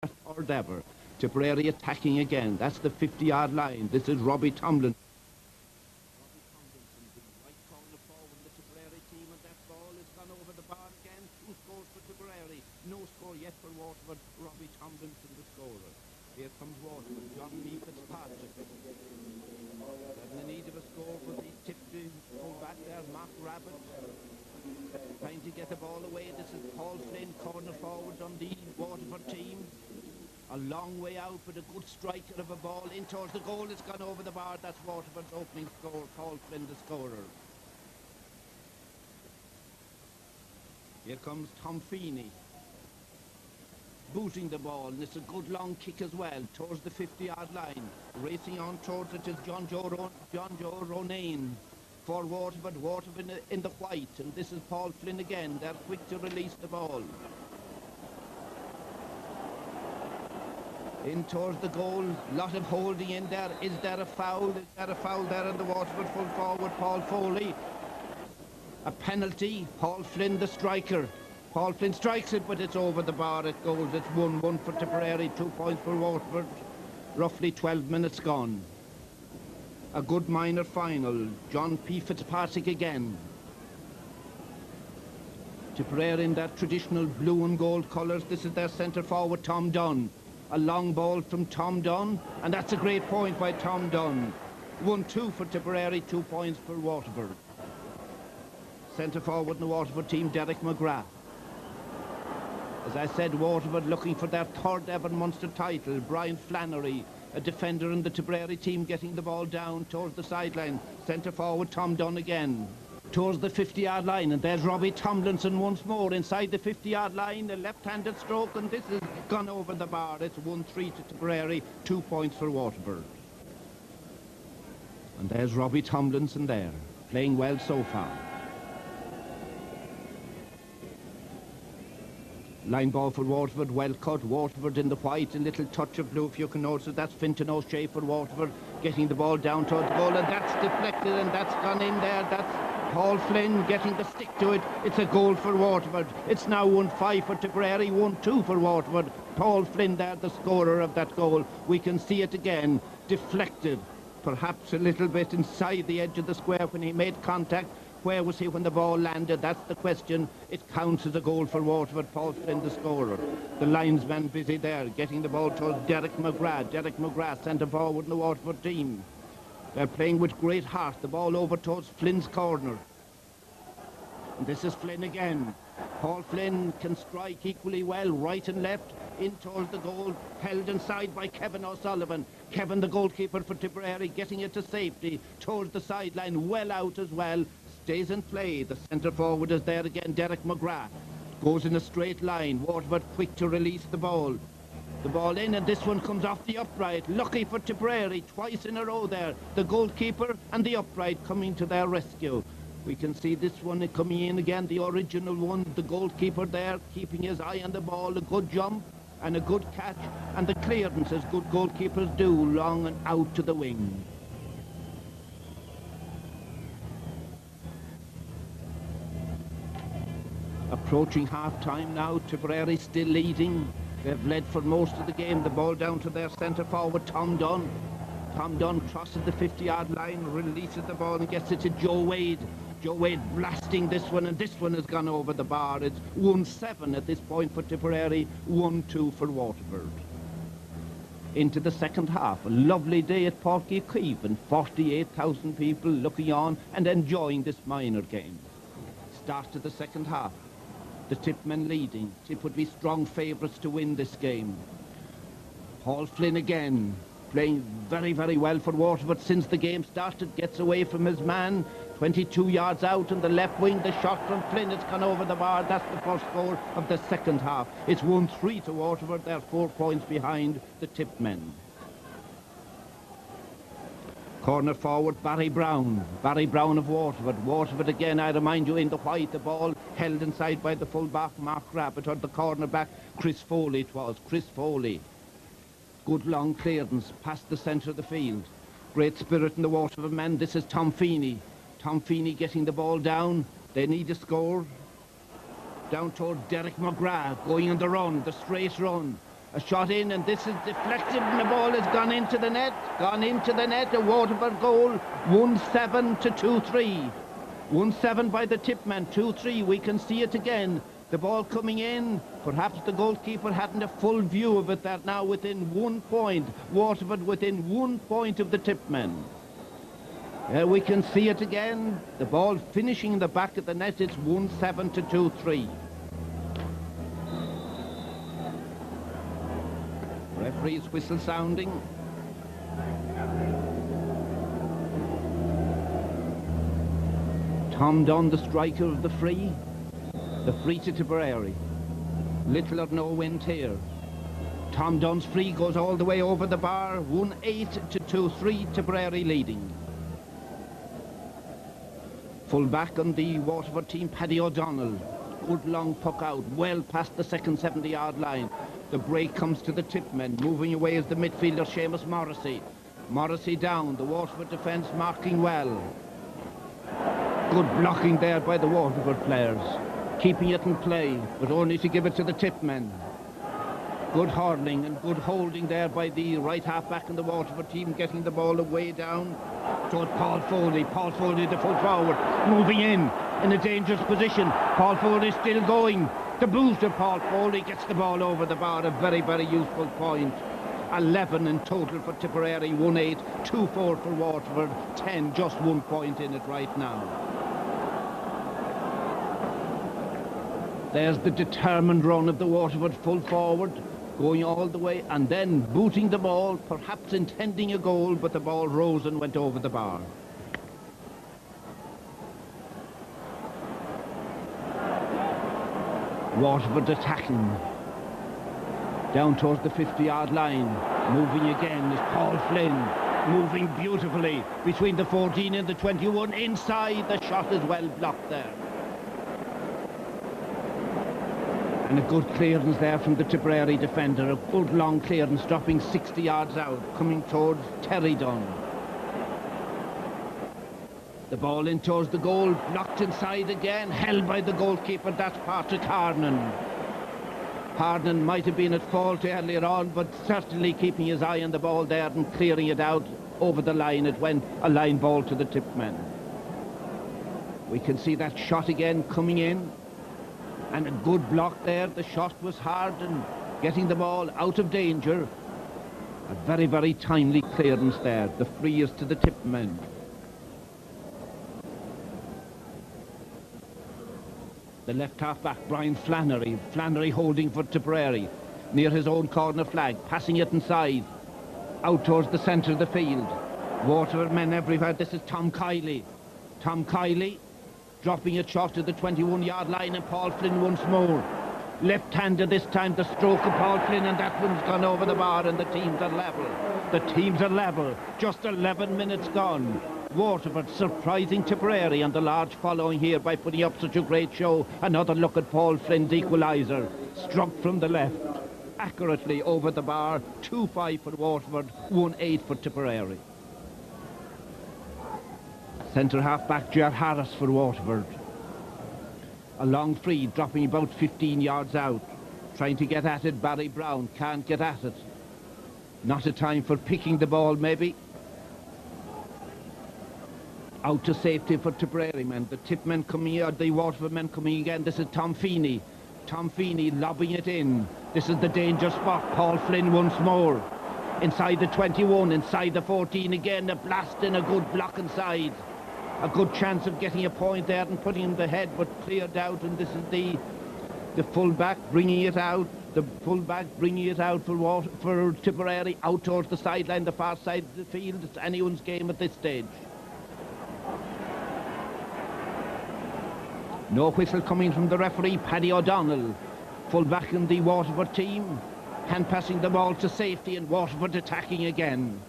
Third ever. Tipperary attacking again. That's the 50-yard line. This is Robbie Tomlin. Right corner forward in the Tipperary team, and that ball has gone over the bar again. 2 scores for Tipperary. No score yet for Waterford. Robbie Tomlinson the scorer. Here comes Waterford. John B. Fitzpatrick. In need of a score for the Tipp full back there. Mark Rabbit trying to get the ball away. This is Paul Flynn, corner forward on the Waterford team. A long way out, but a good striker of a ball in towards the goal. It's gone over the bar. That's Waterford's opening score. Paul Flynn, the scorer. Here comes Tom Feeney, booting the ball, and it's a good long kick as well towards the 50-yard line. Racing on towards it is John Joe Ronayne for Waterford. Waterford in the white, and this is Paul Flynn again. They're quick to release the ball. In towards the goal, lot of holding in there. Is there a foul? Is there a foul there in the Waterford full forward, Paul Foley? A penalty, Paul Flynn the striker. Paul Flynn strikes it, but it's over the bar. It goes. It's 1-1 for Tipperary, 2 points for Waterford. Roughly 12 minutes gone. A good minor final. John P. Fitzpatrick again. Tipperary in their traditional blue and gold colours. This is their centre forward, Tom Dunne. A long ball from Tom Dunne, and that's a great point by Tom Dunne. 1-2 for Tipperary, 2 points for Waterford. Centre forward in the Waterford team, Derek McGrath. As I said, Waterford looking for their 3rd ever Munster title. Brian Flannery, a defender in the Tipperary team, getting the ball down towards the sideline. Centre forward, Tom Dunne again. Towards the 50-yard line, and there's Robbie Tomlinson once more inside the 50-yard line, a left-handed stroke, and this has gone over the bar. It's 1-3 to Tipperary, 2 points for Waterford. And there's Robbie Tomlinson there, playing well so far. Line ball for Waterford, well cut. Waterford in the white, a little touch of blue, if you can notice. That's Fintan O'Shea for Waterford, getting the ball down towards the goal, and that's deflected, and that's gone in there. That's Paul Flynn getting the stick to it. It's a goal for Waterford. It's now 1-5 for Tipperary, 1-2 for Waterford. Paul Flynn there, the scorer of that goal. We can see it again, deflected, perhaps a little bit inside the edge of the square when he made contact. Where was he when the ball landed? That's the question. It counts as a goal for Waterford. Paul Flynn, the scorer. The linesman busy there, getting the ball towards Derek McGrath. Derek McGrath, centre forward in the Waterford team. They're playing with great heart. The ball over towards Flynn's corner. And this is Flynn again. Paul Flynn can strike equally well, right and left, in towards the goal, held inside by Kevin O'Sullivan. Kevin, the goalkeeper for Tipperary, getting it to safety towards the sideline, well out as well. Stays in play. The centre forward is there again, Derek McGrath. Goes in a straight line. Waterford quick to release the ball. The ball in, and this one comes off the upright. Lucky for Tipperary, twice in a row there. The goalkeeper and the upright coming to their rescue. We can see this one coming in again, the original one. The goalkeeper there, keeping his eye on the ball. A good jump and a good catch. And the clearance, as good goalkeepers do, long and out to the wing. Approaching half-time now, Tipperary still leading. They've led for most of the game. The ball down to their centre forward, Tom Dunne. Tom Dunne crosses the 50-yard line, releases the ball and gets it to Joe Wade. Joe Wade blasting this one, and this one has gone over the bar. It's 1-7 at this point for Tipperary, 1-2 for Waterford. Into the second half, a lovely day at Páirc Uí Chaoimh, and 48,000 people looking on and enjoying this minor game. Start to the second half. The Tipp men leading. Tipp would be strong favourites to win this game. Paul Flynn again, playing very, very well for Waterford since the game started. Gets away from his man, 22 yards out in the left wing. The shot from Flynn, it's gone over the bar. That's the first goal of the second half. It's 1-3 to Waterford. They're 4 points behind the Tipp men. Corner forward, Barry Brown. Barry Brown of Waterford. Waterford again, I remind you, in the white. The ball held inside by the full-back, Mark Rabbit, or the corner-back, Chris Foley it was. Chris Foley. Good long clearance past the centre of the field. Great spirit in the Waterford men. This is Tom Feeney. Tom Feeney getting the ball down. They need a score. Down toward Derek McGrath, going on the run, the straight run. A shot in, and this is deflected, and the ball has gone into the net. A Waterford goal, 1-7 to 2-3. 1-7 by the Tipman, 2-3. We can see it again. The ball coming in. Perhaps the goalkeeper hadn't a full view of it. That now within 1 point. Waterford within 1 point of the Tipmen. We can see it again. The ball finishing in the back of the net. It's 1-7 to 2-3. Referee's whistle sounding. Tom Dunne, the striker of the free. The free to Tipperary. Little or no wind here. Tom Dunne's free goes all the way over the bar. 1-8 to 2-3, Tipperary leading. Full back on the Waterford team, Paddy O'Donnell. Good long puck out, well past the second 70-yard line. The break comes to the Tipmen. Moving away is the midfielder, Seamus Morrissey. Morrissey down, the Waterford defence marking well. Good blocking there by the Waterford players. Keeping it in play, but only to give it to the Tipmen. Good hurling and good holding there by the right half-back in the Waterford team, getting the ball away down toward Paul Foley. Paul Foley, the full forward, moving in a dangerous position. Paul Foley still going. The booster, Paul Foley, gets the ball over the bar. A very, very useful point. 11 in total for Tipperary, 1-8, 2-4 for Waterford, 10, just 1 point in it right now. There's the determined run of the Waterford full forward, going all the way and then booting the ball, perhaps intending a goal, but the ball rose and went over the bar. Waterford attacking. Down towards the 50-yard line. Moving again is Paul Flynn. Moving beautifully between the 14 and the 21. Inside, the shot is well blocked there. And a good clearance there from the Tipperary defender. A good long clearance, dropping 60 yards out, coming towards Terry Dunne. The ball in towards the goal, blocked inside again, held by the goalkeeper. That's Patrick Harnan. Harnan might have been at fault earlier on, but certainly keeping his eye on the ball there and clearing it out over the line. It went a line ball to the Tipmen. We can see that shot again coming in. And a good block there. The shot was hard and getting the ball out of danger. A very, very timely clearance there. The free is to the Tipmen. The left half-back, Brian Flannery. Flannery holding for Tipperary. Near his own corner flag. Passing it inside. Out towards the centre of the field. Waterford men everywhere. This is Tom Kiley. Tom Kiley. Dropping a shot to the 21-yard line, and Paul Flynn once more. Left-handed this time, the stroke of Paul Flynn, and that one's gone over the bar, and the teams are level. The teams are level. Just 11 minutes gone. Waterford surprising Tipperary, and the large following here by putting up such a great show. Another look at Paul Flynn's equaliser. Struck from the left. Accurately over the bar. 2-5 for Waterford, 1-8 for Tipperary. Centre half-back Ger Harris for Waterford. A long free, dropping about 15 yards out. Trying to get at it, Barry Brown can't get at it. Not a time for picking the ball, maybe. Out to safety for Tipperary men. The Tipmen coming here, the Waterford men coming again. This is Tom Feeney. Tom Feeney lobbing it in. This is the danger spot. Paul Flynn once more. Inside the 21, inside the 14 again. A blast in, a good block inside. A good chance of getting a point there and putting him the head, but cleared out. And this is the full-back bringing it out. The full-back bringing it out for Tipperary, out towards the sideline, the far side of the field. It's anyone's game at this stage. No whistle coming from the referee, Paddy O'Donnell. Full-back in the Waterford team. Hand-passing the ball to safety, and Waterford attacking again.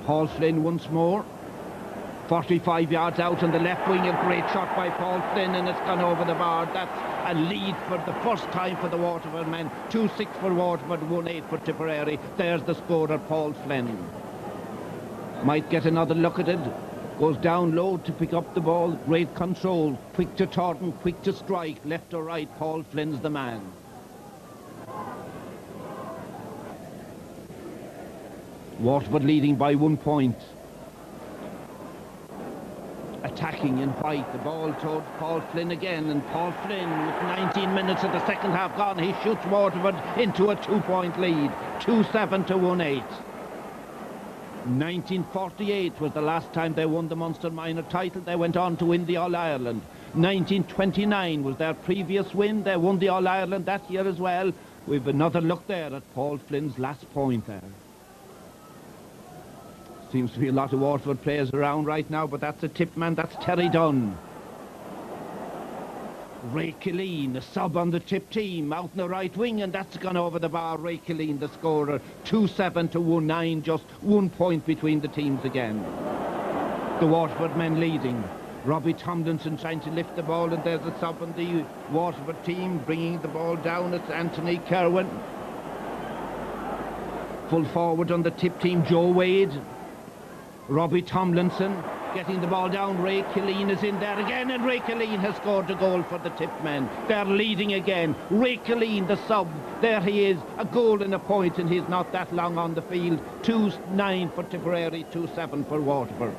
Paul Flynn once more. 45 yards out on the left wing, a great shot by Paul Flynn, and it's gone over the bar. That's a lead for the first time for the Waterford men. 2-6 for Waterford, 1-8 for Tipperary. There's the scorer, Paul Flynn. Might get another look at it. Goes down low to pick up the ball. Great control. Quick to turn, quick to strike. Left or right, Paul Flynn's the man. Waterford leading by 1 point. Attacking in white, the ball towards Paul Flynn again, and Paul Flynn, with 19 minutes of the second half gone, he shoots Waterford into a 2-point lead, 2-7 to 1-8. 1948 was the last time they won the Munster Minor title. They went on to win the All-Ireland. 1929 was their previous win. They won the All-Ireland that year as well. We've another look there at Paul Flynn's last point there. Seems to be a lot of Waterford players around right now, but that's a tip man, that's Terry Dunne. Ray Killeen, a sub on the Tipp team, out in the right wing, and that's gone over the bar. Ray Killeen, the scorer, 2-7 to 1-9, just 1 point between the teams again. The Waterford men leading. Robbie Tomlinson trying to lift the ball, and there's a sub on the Waterford team, bringing the ball down. It's Anthony Kerwin. Full forward on the Tipp team, Joe Wade. Robbie Tomlinson getting the ball down. Ray Killeen is in there again, and Ray Killeen has scored a goal for the Tipp men. They're leading again. Ray Killeen, the sub, there he is, a goal and a point, and he's not that long on the field. 2-9 for Tipperary, 2-7 for Waterford.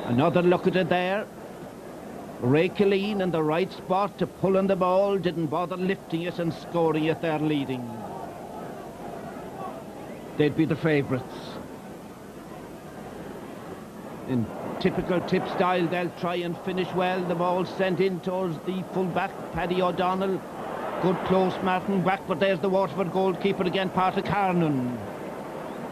Another look at it there. Ray Killeen in the right spot to pull on the ball, didn't bother lifting it and scoring it. They're leading. They'd be the favourites. In typical Tipp style, they'll try and finish well. The ball sent in towards the full-back, Paddy O'Donnell. Good close Martin back, but there's the Waterford goalkeeper again, Pádraig Harnan.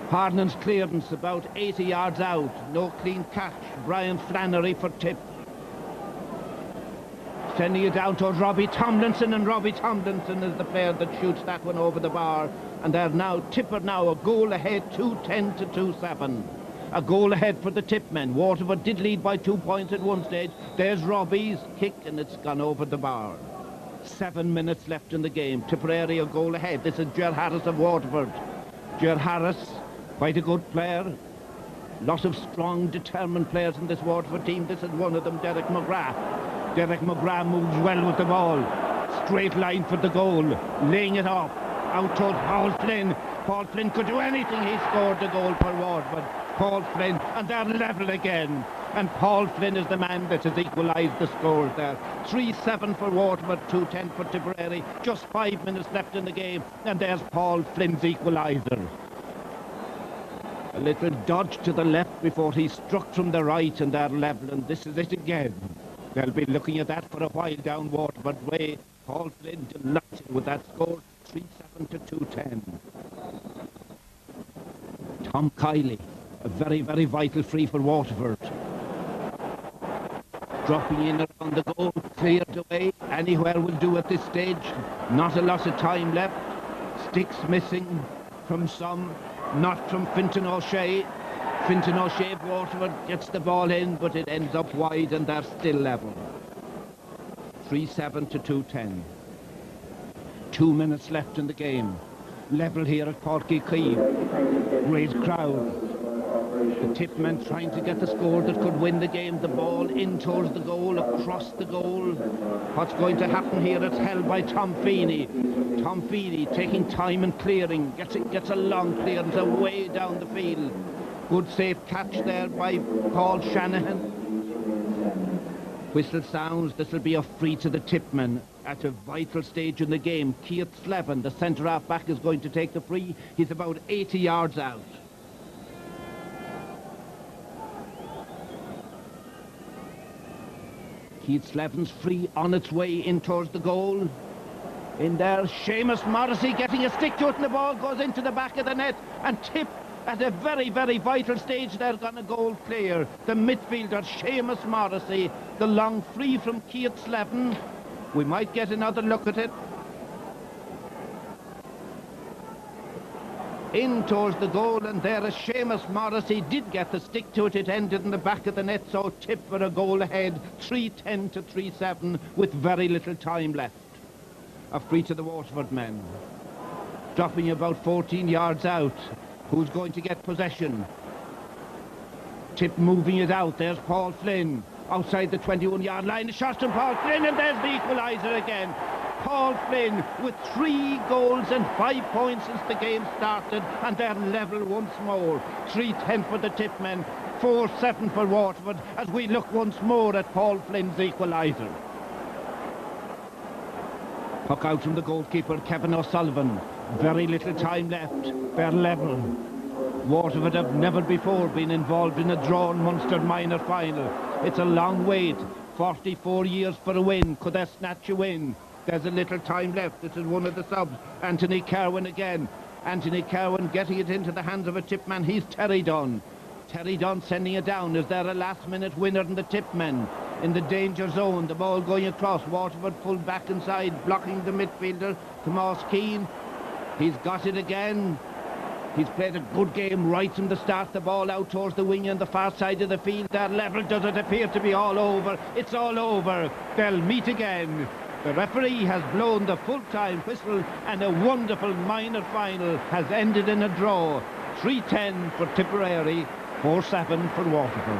Harnan's clearance about 80 yards out. No clean catch. Brian Flannery for Tipp. Sending it down towards Robbie Tomlinson, and Robbie Tomlinson is the player that shoots that one over the bar. And they're now, Tipper now, a goal ahead, 2-10 to 2-7. A goal ahead for the Tipp men. Waterford did lead by 2 points at one stage. There's Robbie's kick, and it's gone over the bar. 7 minutes left in the game. Tipperary a goal ahead. This is Ger Harris of Waterford. Ger Harris, quite a good player. Lot of strong, determined players in this Waterford team. This is one of them, Derek McGrath. Derek McGrath moves well with the ball. Straight line for the goal. Laying it off. Out towards Paul Flynn. Paul Flynn could do anything. He scored the goal for Waterford. Paul Flynn, and they're level again. And Paul Flynn is the man that has equalised the scores there. 3-7 for Waterford, 2-10 for Tipperary. Just 5 minutes left in the game, and there's Paul Flynn's equaliser. A little dodge to the left before he struck from the right, and they're level, and this is it again. They'll be looking at that for a while down Waterford way. Paul Flynn delighted with that score, 3-7 to 2-10. Tom Kiley. A very, very vital free for Waterford. Dropping in around the goal, cleared away. Anywhere will do at this stage. Not a lot of time left. Sticks missing from some, not from Fintan O'Shea. Fintan O'Shea of Waterford gets the ball in, but it ends up wide, and they're still level. 3-7 to 2-10. 2 minutes left in the game. Level here at Páirc Uí Chaoimh. Great crowd. The Tipp men trying to get the score that could win the game. The ball in towards the goal, across the goal. What's going to happen here? It's held by Tom Feeney. Tom Feeney taking time and clearing. Gets a long clearance away down the field. Good safe catch there by Paul Shanahan. Whistle sounds. This will be a free to the Tipp men at a vital stage in the game. Keith Slevin, the centre-half back, is going to take the free. He's about 80 yards out. Keith Slevin's free on its way in towards the goal. In there, Seamus Morrissey getting a stick to it, and the ball goes into the back of the net. And Tipp, at a very, very vital stage, they're going to goal clear. The midfielder, Seamus Morrissey, the long free from Keith Slevin. We might get another look at it. In towards the goal, and there is Seamus Morrissey did get the stick to it. It ended in the back of the net, so Tipp for a goal ahead, 3-10 to 3-7 with very little time left. A free to the Waterford men. Dropping about 14 yards out. Who's going to get possession? Tipp moving it out. There's Paul Flynn outside the 21-yard line. A shot from Paul Flynn, and there's the equaliser again. Paul Flynn with 3 goals and 5 points since the game started, and they're level once more. 3-10 for the Tipp men, 4-7 for Waterford, as we look once more at Paul Flynn's equaliser. Puck out from the goalkeeper, Kevin O'Sullivan. Very little time left. They're level. Waterford have never before been involved in a drawn Munster Minor Final. It's a long wait. 44 years for a win. Could they snatch a win? There's a little time left. This is one of the subs. Anthony Carwin again. Anthony Carwin getting it into the hands of a Tipp man. He's Terry Dunne. Terry Dunne sending it down. Is there a last-minute winner in the Tipp men? In the danger zone, the ball going across. Waterford full back inside, blocking the midfielder, Tomas Keane. He's got it again. He's played a good game right from the start. The ball out towards the wing on the far side of the field. They're level. Does it appear to be all over? It's all over. They'll meet again. The referee has blown the full-time whistle, and a wonderful minor final has ended in a draw. 3-10 for Tipperary, 4-7 for Waterford.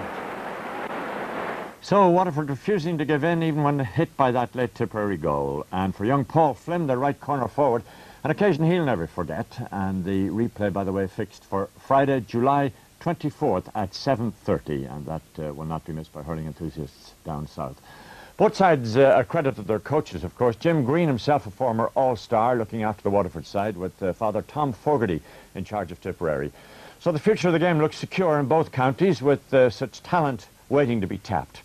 So Waterford refusing to give in even when hit by that late Tipperary goal. And for young Paul Flynn, the right corner forward, an occasion he'll never forget. And the replay, by the way, fixed for Friday, July 24th at 7:30. And that will not be missed by hurling enthusiasts down south. Both sides are credited their coaches, of course. Jim Green, himself a former All-Star, looking after the Waterford side, with Father Tom Fogarty in charge of Tipperary. So the future of the game looks secure in both counties, with such talent waiting to be tapped.